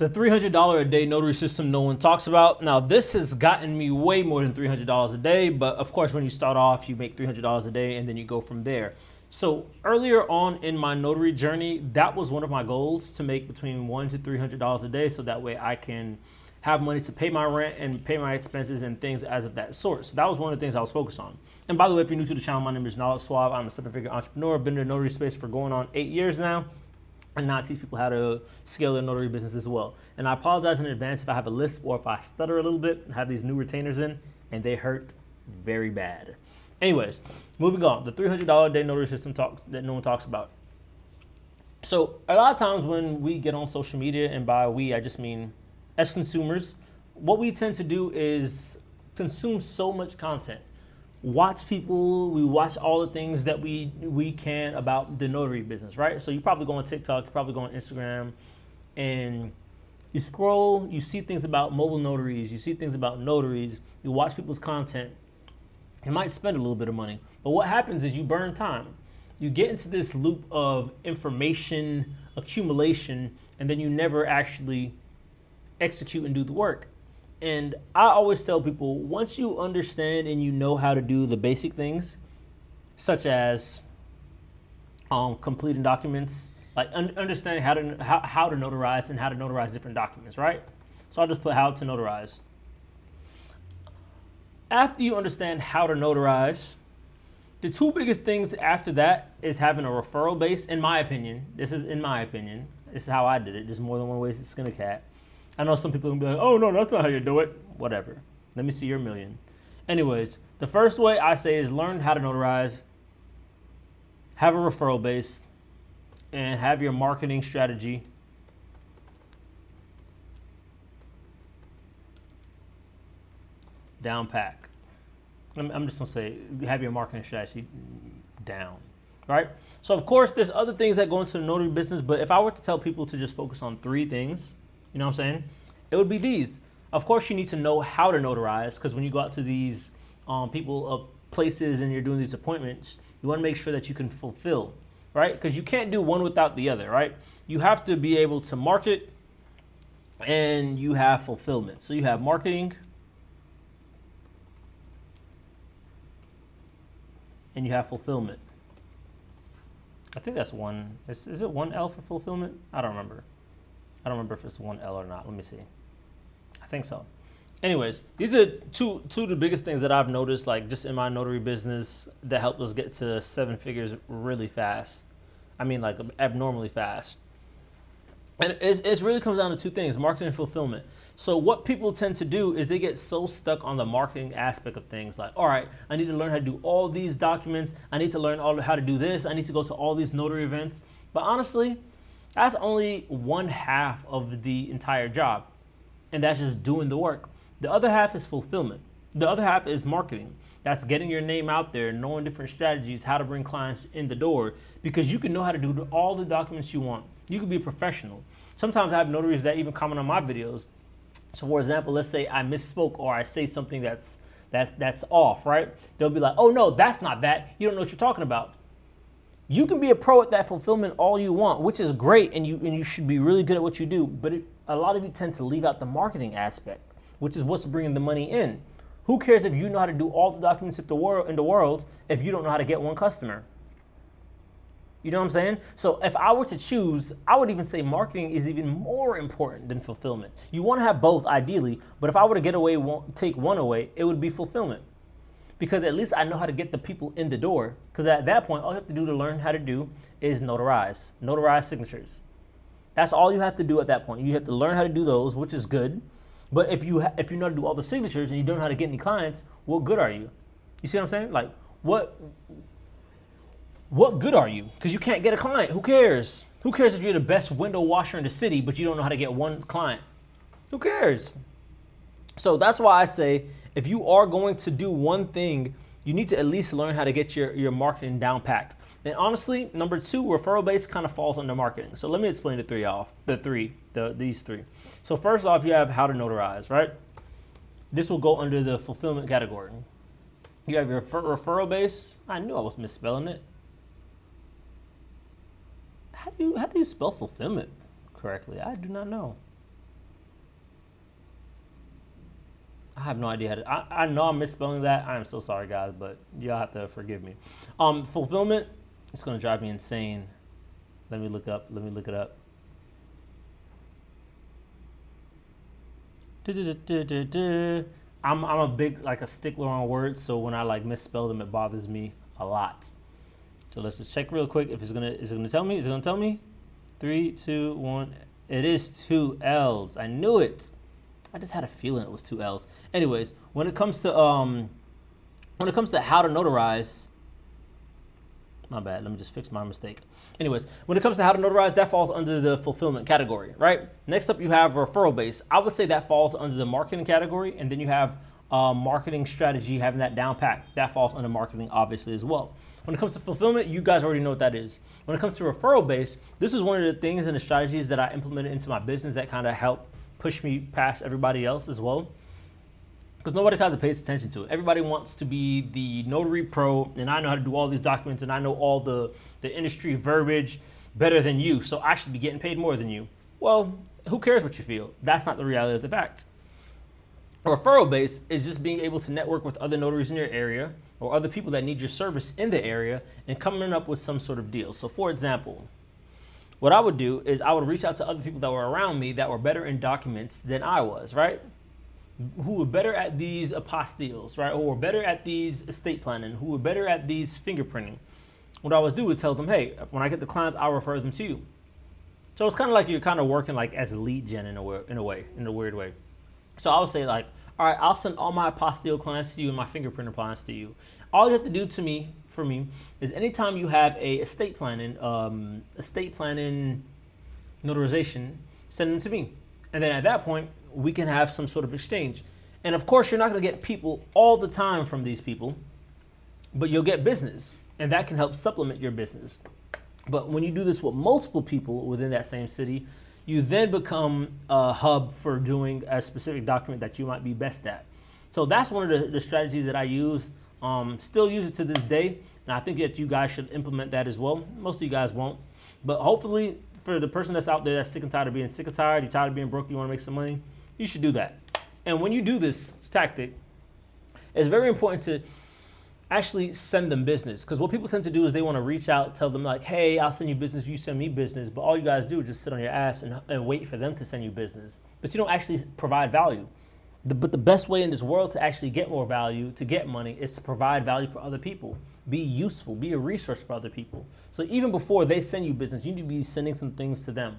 The $300 a day notary system no one talks about. Now, this has gotten me way more than $300 a day, but of course, when you start off, you make $300 a day and then you go from there. So earlier on in my notary journey, that was one of my goals, to make between $100 to $300 a day, so that way I can have money to pay my rent and pay my expenses and things as of that sort. So that was one of the things I was focused on. And by the way, if you're new to the channel, my name is Suave. I'm a seven-figure entrepreneur. I've been in the notary space for going on 8 years now. And now I teach people how to scale their notary business as well. And I apologize in advance if I have a lisp or if I stutter a little bit and have these new retainers in, and they hurt very bad. Anyways, moving on. The $300 a day notary system talks that no one talks about. So a lot of times when we get on social media, and by we, I just mean as consumers, what we tend to do is consume so much content. Watch people, we watch all the things that we can about the notary business, right? So you probably go on TikTok, you probably go on Instagram, and you scroll, you see things about mobile notaries, you see things about notaries, you watch people's content. You might spend a little bit of money, but what happens is you burn time. You get into this loop of information accumulation, and then you never actually execute and do the work. And I always tell people, once you understand and you know how to do the basic things, such as completing documents, like understanding how to notarize and how to notarize different documents, right? So I'll just put how to notarize. After you understand how to notarize, the two biggest things after that is having a referral base, in my opinion. This is how I did it. There's more than one way to skin a cat. I know some people can be like, oh no, that's not how you do it. Whatever. Let me see your million. Anyways, the first way I say is learn how to notarize, have a referral base, and have your marketing strategy down pack. I'm just gonna say, have your marketing strategy down, right? So of course, there's other things that go into the notary business, but if I were to tell people to just focus on 3 things, you know what I'm saying? It would be these. Of course, you need to know how to notarize, because when you go out to these places and you're doing these appointments, you want to make sure that you can fulfill, right? Because you can't do one without the other, right? You have to be able to market, and you have fulfillment. So you have marketing, and you have fulfillment. I think that's one. Is it one L for fulfillment? I don't remember. I don't remember if it's one L or not. Let me see. I think so. Anyways, these are two of the biggest things that I've noticed, like just in my notary business, that helped us get to 7 figures really fast. I mean, like abnormally fast. And it really comes down to 2 things, marketing and fulfillment. So what people tend to do is they get so stuck on the marketing aspect of things, like, all right, I need to learn how to do all these documents. I need to learn how to do this. I need to go to all these notary events. But honestly, that's only 1/2 of the entire job. And that's just doing the work. The other half is fulfillment. The other half is marketing. That's getting your name out there, knowing different strategies, how to bring clients in the door, because you can know how to do all the documents you want. You can be a professional. Sometimes I have notaries that even comment on my videos. So for example, let's say I misspoke or I say something that's off, right? They'll be like, oh no, that's not that. You don't know what you're talking about. You can be a pro at that fulfillment all you want, which is great, and you should be really good at what you do, but a lot of you tend to leave out the marketing aspect, which is what's bringing the money in. Who cares if you know how to do all the documents in the world if you don't know how to get one customer? You know what I'm saying? So if I were to choose, I would even say marketing is even more important than fulfillment. You want to have both ideally, but if I were to take one away, it would be fulfillment. Because at least I know how to get the people in the door. Because at that point, all you have to do to learn how to do is notarize signatures. That's all you have to do at that point. You have to learn how to do those, which is good. But if you know how to do all the signatures and you don't know how to get any clients, what good are you? You see what I'm saying? Like, what good are you? Because you can't get a client. Who cares? Who cares if you're the best window washer in the city, but you don't know how to get one client? Who cares? So that's why I say, if you are going to do one thing, you need to at least learn how to get your marketing down packed. And honestly, number 2, referral base kind of falls under marketing. So let me explain these 3. So first off, you have how to notarize, right? This will go under the fulfillment category. You have your referral base. I knew I was misspelling it. How do you spell fulfillment correctly? I do not know. I have no idea how to. I know I'm misspelling that. I am so sorry, guys, but y'all have to forgive me. Fulfillment. It's gonna drive me insane. Let me look it up. I'm a big like a stickler on words, so when I like misspell them, it bothers me a lot. So let's just check real quick if is it gonna tell me? Is it gonna tell me? 3, 2, 1. It is 2 L's. I knew it. I just had a feeling it was 2 L's. Anyways, when it comes to how to notarize, my bad. Let me just fix my mistake. Anyways, when it comes to how to notarize, that falls under the fulfillment category, right? Next up, you have referral base. I would say that falls under the marketing category, and then you have marketing strategy, having that down pat. That falls under marketing, obviously, as well. When it comes to fulfillment, you guys already know what that is. When it comes to referral base, this is one of the things and the strategies that I implemented into my business that kind of help push me past everybody else as well. Because nobody kind of pays attention to it. Everybody wants to be the notary pro, and I know how to do all these documents, and I know all the industry verbiage better than you, so I should be getting paid more than you. Well, who cares what you feel? That's not the reality of the fact. A referral base is just being able to network with other notaries in your area or other people that need your service in the area and coming up with some sort of deal. So for example, what I would do is I would reach out to other people that were around me that were better in documents than I was, right? Who were better at these apostilles, right? Or were better at these estate planning, who were better at these fingerprinting. What I would do is tell them, hey, when I get the clients, I'll refer them to you. So it's kind of like you're kind of working like as a lead gen in a weird way. So I would say like, all right, I'll send all my apostille clients to you and my fingerprinter clients to you. All you have to do for me is anytime you have a estate planning notarization, send them to me. And then at that point, we can have some sort of exchange. And of course, you're not going to get people all the time from these people, but you'll get business, and that can help supplement your business. But when you do this with multiple people within that same city, you then become a hub for doing a specific document that you might be best at. So that's one of the strategies that I use, still use it to this day, and I think that you guys should implement that as well. Most of you guys won't, but hopefully for the person that's out there that's sick and tired of being sick and tired, you're tired of being broke, you want to make some money, you should do that. And when you do this tactic, it's very important to actually send them business, because what people tend to do is they want to reach out, tell them like, hey, I'll send you business, you send me business, but all you guys do is just sit on your ass and wait for them to send you business, but you don't actually provide value. But the best way in this world to actually get more value, to get money, is to provide value for other people. Be useful, be a resource for other people. So even before they send you business, you need to be sending some things to them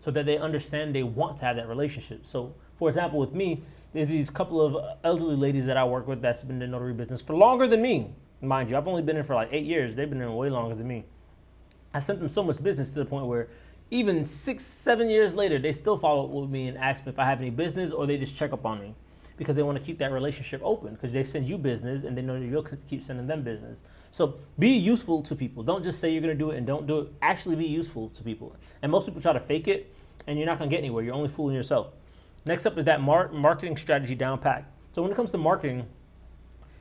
so that they understand they want to have that relationship. So for example, with me, there's these couple of elderly ladies that I work with that's been in the notary business for longer than me. Mind you, I've only been in for like 8 years. They've been in way longer than me. I sent them so much business to the point where even 6, 7 years later, they still follow up with me and ask me if I have any business, or they just check up on me because they want to keep that relationship open, because they send you business and they know that you'll keep sending them business. So be useful to people. Don't just say you're going to do it and don't do it. Actually be useful to people. And most people try to fake it, and you're not going to get anywhere. You're only fooling yourself. Next up is that marketing strategy down pat. So when it comes to marketing,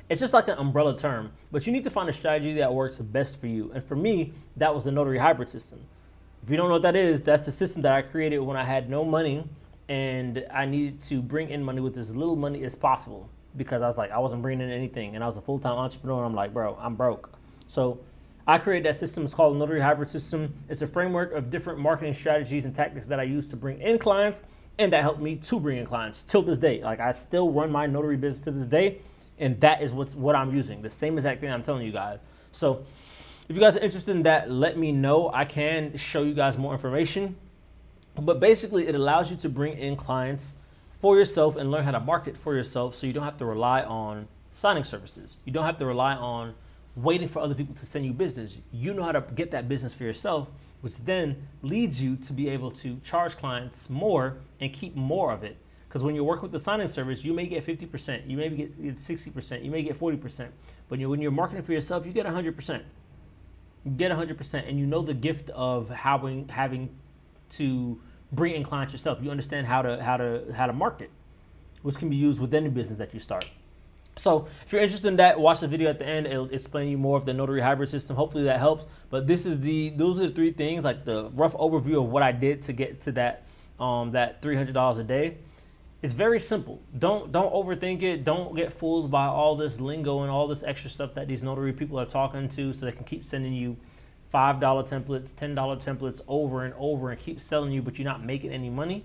it's just like an umbrella term, but you need to find a strategy that works best for you. And for me, that was the notary hybrid system. If you don't know what that is, that's the system that I created when I had no money and I needed to bring in money with as little money as possible, because I was like, I wasn't bringing in anything and I was a full-time entrepreneur. And I'm like, bro, I'm broke. So I created that system. It's called the Notary Hybrid System. It's a framework of different marketing strategies and tactics that I use to bring in clients, and that helped me to bring in clients till this day. Like, I still run my notary business to this day, and that is what I'm using. The same exact thing I'm telling you guys. So if you guys are interested in that, let me know. I can show you guys more information. But basically, it allows you to bring in clients for yourself and learn how to market for yourself, so you don't have to rely on signing services. You don't have to rely on waiting for other people to send you business. You know how to get that business for yourself, which then leads you to be able to charge clients more and keep more of it. Because when you're working with the signing service, you may get 50%, you may get 60%, you may get 40%. But when you're marketing for yourself, you get 100%. You get 100%, and you know the gift of having to bring in clients yourself. You understand how to market, which can be used with any business that you start. So if you're interested in that, watch the video at the end. It'll explain you more of the notary hybrid system. Hopefully that helps. But those are the 3 things, like the rough overview of what I did to get to that $300 a day. It's very simple. Don't overthink it. Don't get fooled by all this lingo and all this extra stuff that these notary people are talking to, so they can keep sending you $5 templates, $10 templates over and over and keep selling you, but you're not making any money.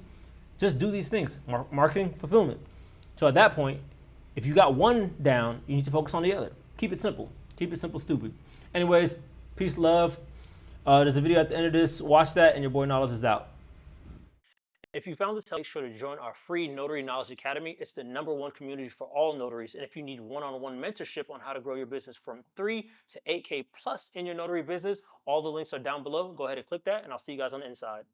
Just do these things. Marketing, fulfillment. So at that point, if you got one down, you need to focus on the other. Keep it simple. Keep it simple, stupid. Anyways, peace, love. There's a video at the end of this. Watch that, and your boy Knowledge is out. If you found this helpful, make sure to join our free Notary Knowledge Academy. It's the #1 community for all notaries. And if you need one-on-one mentorship on how to grow your business from 3 to 8K plus in your notary business, all the links are down below. Go ahead and click that, and I'll see you guys on the inside.